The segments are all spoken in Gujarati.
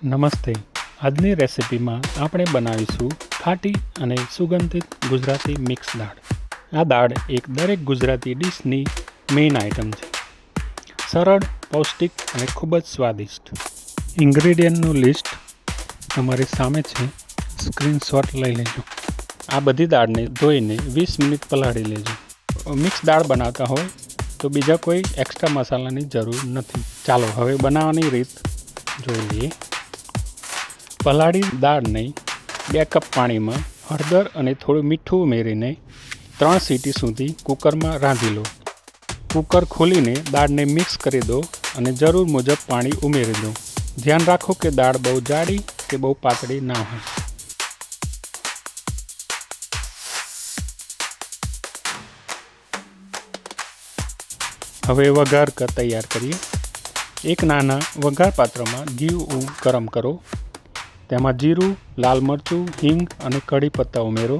નમસ્તે. આજની રેસિપીમાં આપણે બનાવીશું ખાટી અને સુગંધિત ગુજરાતી મિક્સ દાળ. આ દાળ એક દરેક ગુજરાતી ડીશની મેઇન આઇટમ છે. સરળ, પૌષ્ટિક અને ખૂબ જ સ્વાદિષ્ટ. ઇન્ગ્રેડિયન્ટનું લિસ્ટ તમારી સામે છે, સ્ક્રીનશોટ લઈ લેજો. આ બધી દાળને ધોઈને 20 મિનિટ પલાળી લેજો. મિક્સ દાળ બનાવતા હોય તો બીજા કોઈ એક્સ્ટ્રા મસાલાની જરૂર નથી. ચાલો હવે બનાવવાની રીત જોઈ લઈએ. પલાળી દાળને 2 કપ પાણીમાં હળદર અને થોડું મીઠું ઉમેરીને 3 સીટી સુધી કુકરમાં રાંધી લો. કુકર ખોલીને દાળને મિક્સ કરી દો અને જરૂર મુજબ પાણી ઉમેરી દો. ધ્યાન રાખો કે દાળ બહુ જાડી કે બહુ પાતળી ના હોય. હવે વઘાર તૈયાર કરીએ. એક નાના વઘાર પાત્રમાં ઘી ગરમ કરો. તેમાં જીરું, લાલ મરચું, હિંગ અને કઢી પત્તા ઉમેરો.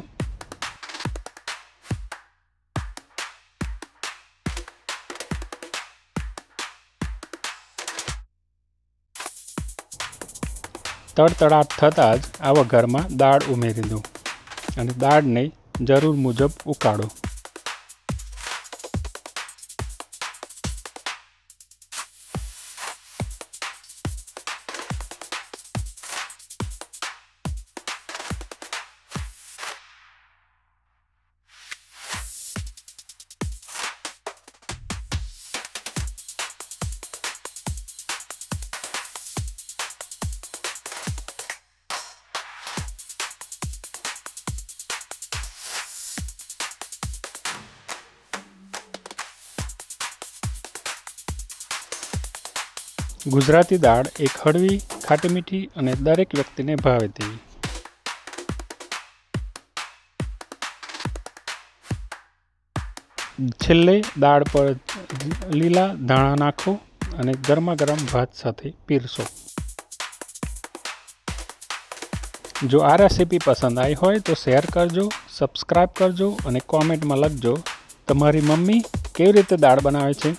તડતડાટ થતાં જ આ વઘારમાં દાળ ઉમેરી દો અને દાળને જરૂર મુજબ ઉકાળો. ગુજરાતી દાળ એક હળવી, ખાટી મીઠી અને દરેક વ્યક્તિને ભાવે તેવી. છેલ્લે દાળ પર લીલા ધાણા નાખો અને ગરમા ગરમ ભાત સાથે પીરસો. જો આ રેસીપી પસંદ આવી હોય તો શેર કરજો, સબસ્ક્રાઈબ કરજો અને કોમેન્ટમાં લખજો તમારી મમ્મી કેવી રીતે દાળ બનાવે છે.